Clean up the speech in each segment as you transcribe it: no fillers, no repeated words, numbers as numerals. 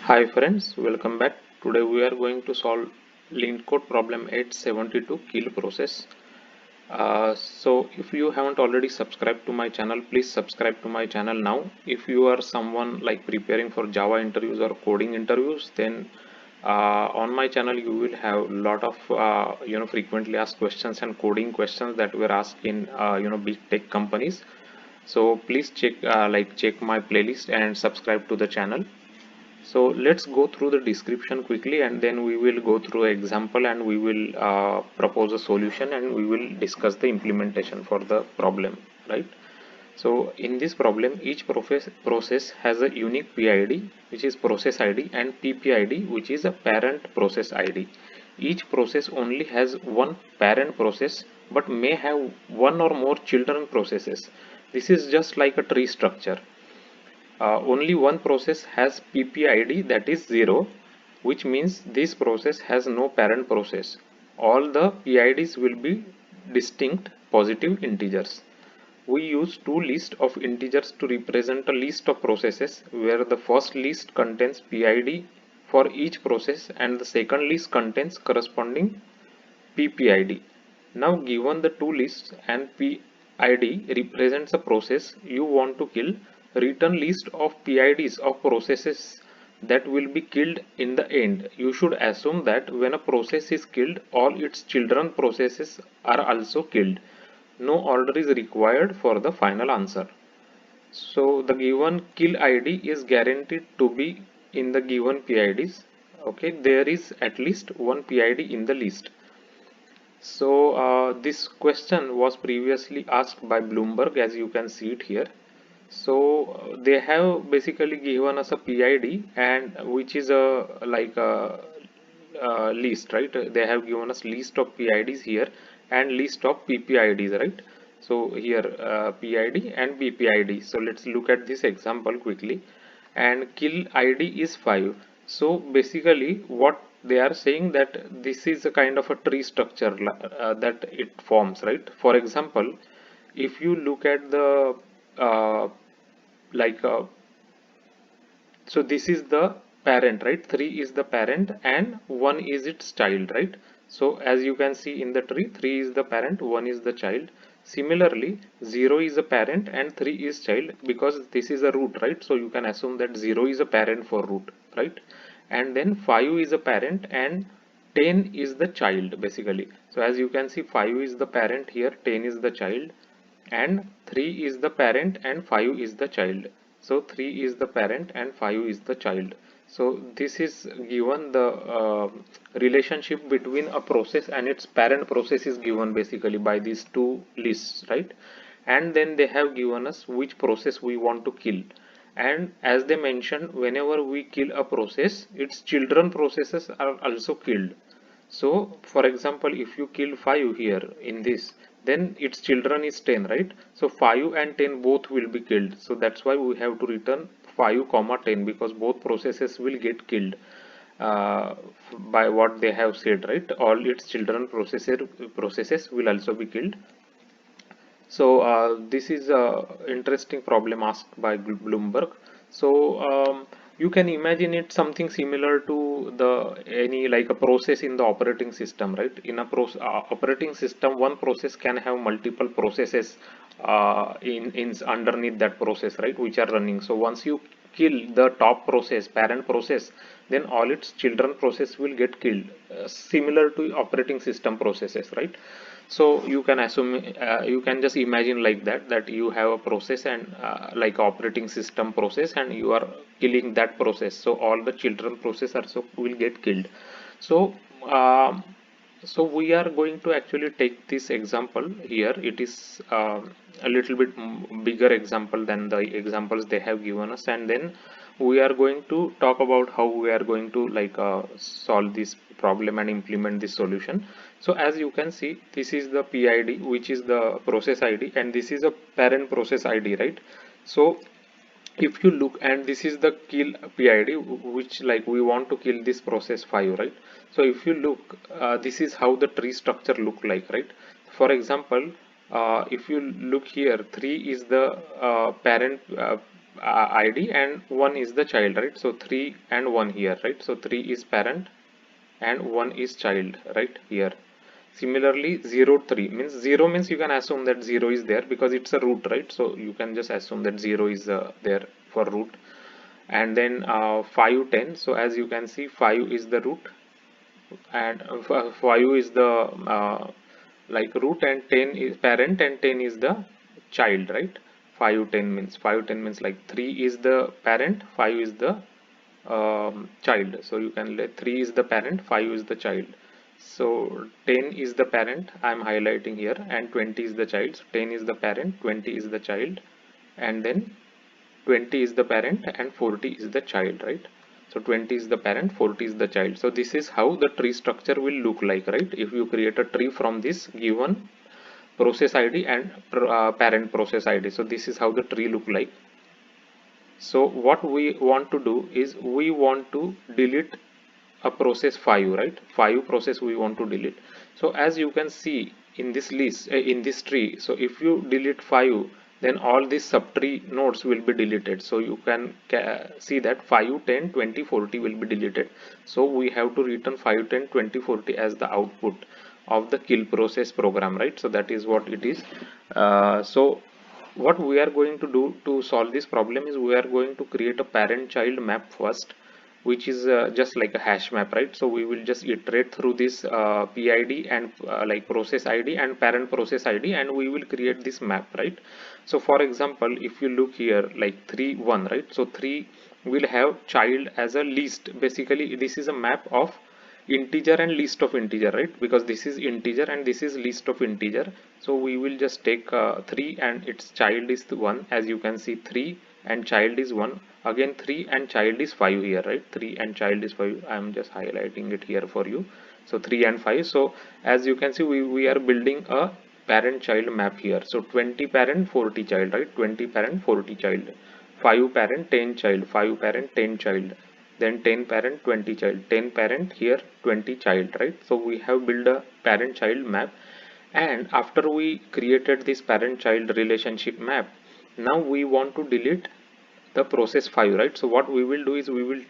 Hi friends, welcome back. Today we are going to solve LeetCode problem 872 kill process. So if you haven't already subscribed to my channel, please subscribe to my channel now. If you are someone like preparing for Java interviews or coding interviews, then on my channel you will have lot of frequently asked questions and coding questions that were asked in big tech companies. So please check my playlist and subscribe to the channel. So let's go through the description quickly, and then we will go through an example, and we will propose a solution, and we will discuss the implementation for the problem, right? So in this problem, each process has a unique PID, which is process ID, and PPID, which is a parent process ID. Each process only has one parent process but may have one or more children processes. This is just like a tree structure. Only one process has PPID, that is 0, which means this process has no parent process. All the PIDs will be distinct positive integers. We use two lists of integers to represent a list of processes, where the first list contains PID for each process and the second list contains corresponding PPID. Now given the two lists and PID represents a process you want to kill, return list of PIDs of processes that will be killed in the end. You should assume that when a process is killed, all its children processes are also killed. No order is required for the final answer. So the given kill ID is guaranteed to be in the given PIDs. Okay, there is at least one PID in the list. So this question was previously asked by Bloomberg, as you can see it here. So they have basically given us a PID, and which is a list, right? They have given us list of PIDs here and list of PPIDs, right? So here PID and PPID. So let's look at this example quickly. And kill ID is 5. So basically what they are saying, that this is a kind of a tree structure that it forms, right? For example, if you look at the uh, like so this is the parent, right? 3 is the parent and 1 is its child, right? So as you can see in the tree, 3 is the parent, 1 is the child. Similarly, 0 is a parent and 3 is child, because this is a root, right? So you can assume that 0 is a parent for root, right? And then 5 is a parent and 10 is the child basically. So as you can see, 5 is the parent here, 10 is the child, and 3 is the parent and 5 is the child. So 3 is the parent and 5 is the child. So this is given the relationship between a process and its parent process is given basically by these two lists, right? And then they have given us which process we want to kill. And as they mentioned, whenever we kill a process, its children processes are also killed. So for example, if you kill 5 here in this, then its children is 10, right? So 5 and 10 both will be killed. So that's why we have to return 5 comma 10, because both processes will get killed uh, by what they have said, right? All its children processes will also be killed. So this is a interesting problem asked by Bloomberg. So you can imagine it something similar to the any like a process in the operating system, right? In a operating system, one process can have multiple processes in underneath that process, right, which are running. So once you kill the top process, parent process, then all its children process will get killed, similar to operating system processes, right? So you can assume, you can just imagine like that you have a process and like operating system process, and you are killing that process, so all the children process also will get killed. So um, so we are going to actually take this example here. It is a little bit bigger example than the examples they have given us, and then we are going to talk about how we are going to solve this problem and implement this solution. So as you can see, this is the PID, which is the process ID, and this is a parent process ID, right? So if you look, and this is the kill PID, which like we want to kill this process 5, right? So if you look, this is how the tree structure look like, right? For example, if you look here, 3 is the parent ID and 1 is the child, right? So 3 and 1 here, right? So 3 is parent and 1 is child, right here. Similarly 0 3 means 0 means you can assume that 0 is there because it's a root, right? So you can just assume that 0 is there for root. And then 5 10, so as you can see 5 is the root and 5 is the like root, and 10 is parent and 10 is the child, right? 5 10 means like 3 is the parent, 5 is the child. So you can let 3 is the parent, 5 is the child. So 10 is the parent, I am highlighting here, and 20 is the child. So 10 is the parent, 20 is the child, and then 20 is the parent and 40 is the child, right? So 20 is the parent, 40 is the child. So this is how the tree structure will look like, right? If you create a tree from this given process ID and parent process ID. So this is how the tree look like. So what we want to do is we want to delete a process 5, right? 5 process we want to delete. So as you can see in this list, in this tree, so if you delete 5, then all these subtree nodes will be deleted. So you can see that 5 10 20 40 will be deleted. So we have to return 5 10 20 40 as the output of the kill process program, right? So that is what it is. So what we are going to do to solve this problem is we are going to create a parent child map first, which is just like a hash map, right? So we will just iterate through this PID and like process ID and parent process ID, and we will create this map, right? So for example, if you look here like 3 1, right? So 3 will have child as a list. Basically this is a map of integer and list of integer, right? Because this is integer and this is list of integer. So we will just take 3 and its child is 1. As you can see, 3 and child is 1, again 3 and child is 5 here, right? 3 and child is 5. I am just highlighting it here for you. So 3 and 5. So as you can see, we are building a parent child map here. So 20 parent 40 child, right? 20 parent 40 child, 5 parent 10 child, 5 parent 10 child, then 10 parent 20 child, 10 parent here 20 child, right? So we have built a parent child map. And after we created this parent child relationship map, now we want to delete the process 5, right? So what we will do is we will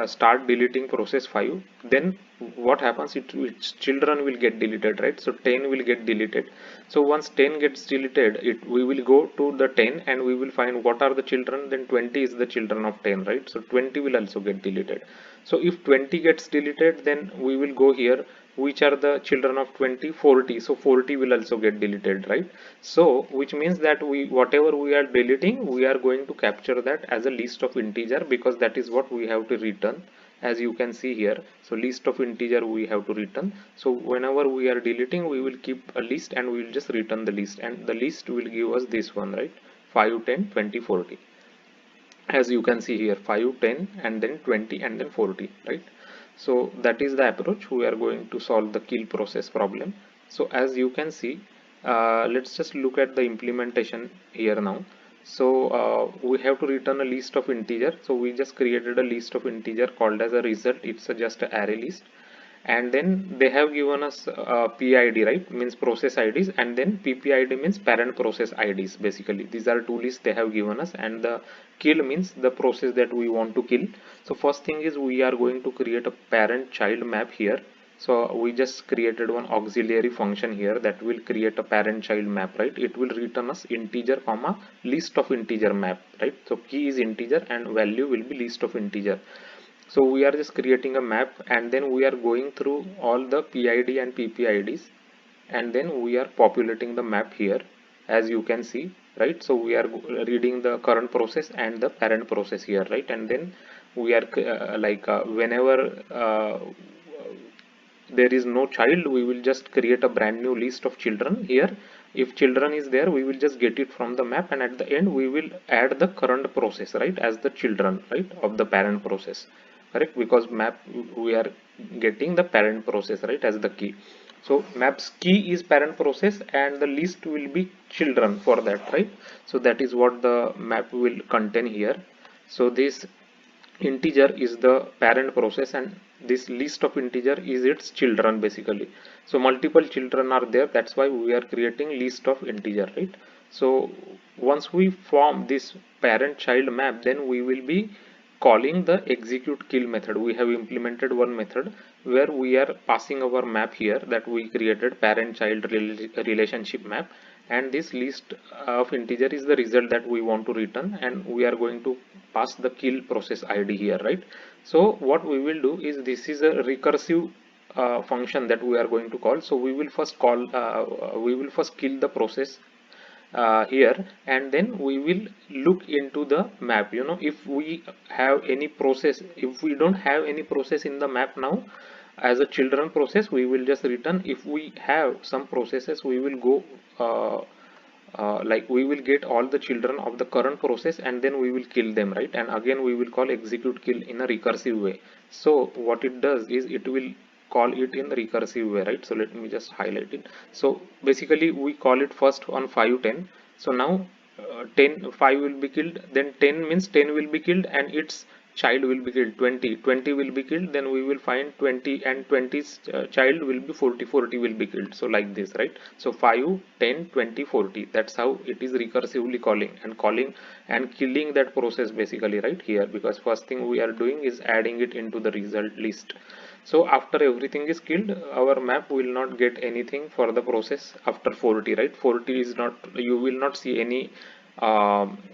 start deleting process 5. Then what happens, its children will get deleted, right? So 10 will get deleted. So once 10 gets deleted, we will go to the 10 and we will find what are the children. Then 20 is the children of 10, right? So 20 will also get deleted. So if 20 gets deleted, then we will go here, which are the children of 20, 40. So 40 will also get deleted, right? So which means that we, whatever we are deleting, we are going to capture that as a list of integer, because that is what we have to return, as you can see here. So list of integer we have to return. So whenever we are deleting, we will keep a list and we will just return the list, and the list will give us this one, right? 5 10 20 40. As you can see here, 5 10 and then 20 and then 40, right? So that is the approach we are going to solve the kill process problem. So as you can see, let's just look at the implementation here now. So we have to return a list of integer. So we just created a list of integer called as a result. It's just an array list, and then they have given us PID, right? Means process IDs, and then PPID means parent process IDs. Basically these are two lists they have given us, and the kill means the process that we want to kill. So first thing is we are going to create a parent child map here. So we just created one auxiliary function here that will create a parent child map, right? It will return us integer comma list of integer map, right? So key is integer and value will be list of integer. So we are just creating a map, and then we are going through all the PID and PPIDs, and then we are populating the map here, as you can see, right? So we are reading the current process and the parent process here, right? And then we are whenever there is no child, we will just create a brand new list of children here. If children is there, we will just get it from the map, and at the end we will add the current process, right, as the children, right, of the parent process, correct? Because map we are getting the parent process, right, as the key. So maps key is parent process and the list will be children for that, right? So that is what the map will contain here. So this integer is the parent process, and this list of integer is its children basically. So multiple children are there, that's why we are creating list of integer, right? So once we form this parent child map, then we will be calling the execute kill method. We have implemented one method where we are passing our map here that we created parent child relationship map, and this list of integer is the result that we want to return, and we are going to pass the kill process id here, right? So what we will do is, this is a recursive function that we are going to call. So we will first kill the process here, and then we will look into the map. If we have any process, if we don't have any process in the map now as a children process, we will just return. If we have some processes, we will go like we will get all the children of the current process, and then we will kill them, right? And again we will call execute kill in a recursive way. So what it does is, it will call it in recursive way, right? So let me just highlight it. So basically we call it first on 5 10. So now 10 5 will be killed, then 10 means 10 will be killed and its child will be killed. 20 will be killed, then we will find 20, and 20's child will be 40 will be killed. So like this, right? So 5 10 20 40, that's how it is recursively calling and killing that process basically, right here, because first thing we are doing is adding it into the result list. So after everything is killed, our map will not get anything for the process after 40, right? 40 is not, you will not see any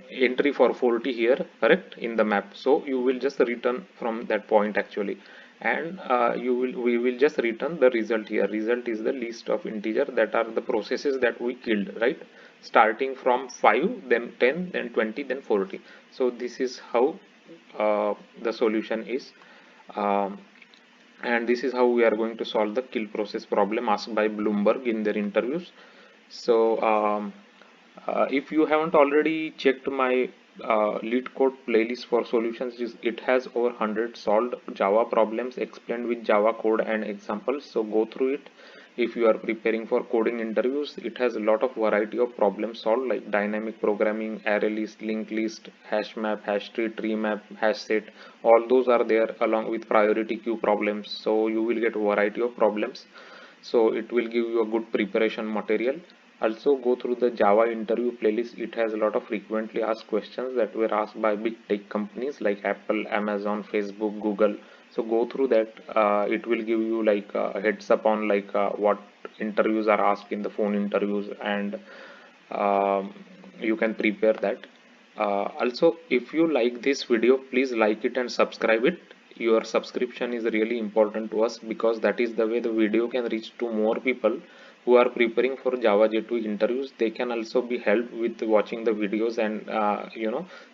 entry for 40 here, correct, in the map. So you will just return from that point actually, and we will just return the result here. Result is the list of integer that are the processes that we killed, right? Starting from 5, then 10, then 20, then 40. So this is how the solution is. Um, and this is how we are going to solve the kill process problem asked by Bloomberg in their interviews. So if you haven't already checked my lead code playlist for solutions, it has over 100 solved Java problems explained with Java code and examples. So go through it. If you are preparing for coding interviews, it has a lot of variety of problems solved, like dynamic programming, array list, linked list, hash map, hash tree map, hash set. All those are there along with priority queue problems. So you will get a variety of problems. So it will give you a good preparation material. Also go through the Java interview playlist. It has a lot of frequently asked questions that were asked by big tech companies like Apple, Amazon, Facebook, Google. So go through that. It will give you like a heads up on like what interviews are asked in the phone interviews, and um, you can prepare that. Also, if you like this video, please like it and subscribe it. Your subscription is really important to us, because that is the way the video can reach to more people who are preparing for Java J2 interviews. They can also be helped with watching the videos, and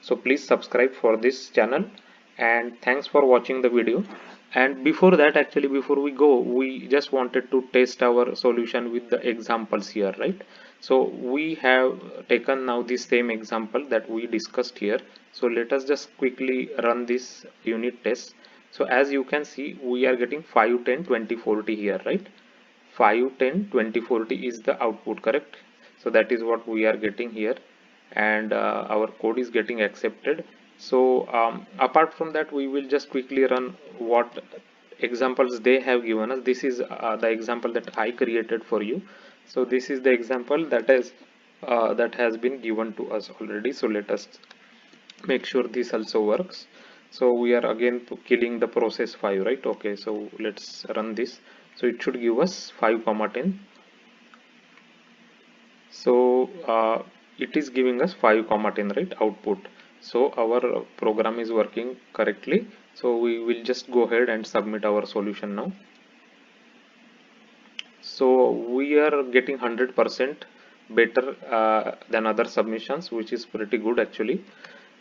so please subscribe for this channel, and thanks for watching the video. And before that, actually before we go, we just wanted to test our solution with the examples here, right? So we have taken now the same example that we discussed here. So let us just quickly run this unit test. So as you can see, we are getting 5 10 20 40 here, right? 5 10 20 40 is the output, correct? So that is what we are getting here, and our code is getting accepted. So apart from that, we will just quickly run what examples they have given us. This is the example that I created for you. So this is the example that has been given to us already. So let us make sure this also works. So we are again killing the process 5, right? Okay, so let's run this. So it should give us 5 comma 10. So it is giving us 5 comma 10, right, output. So our program is working correctly. So we will just go ahead and submit our solution now. So we are getting 100% better than other submissions, which is pretty good actually.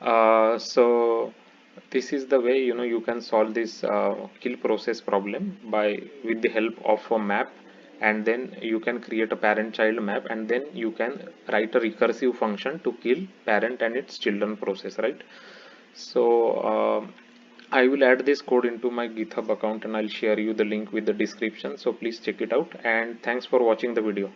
So this is the way you can solve this kill process problem by with the help of a map, and then you can create a parent child map, and then you can write a recursive function to kill parent and its children process, right? So I will add this code into my GitHub account, and I'll share you the link with the description. So please check it out, and thanks for watching the video.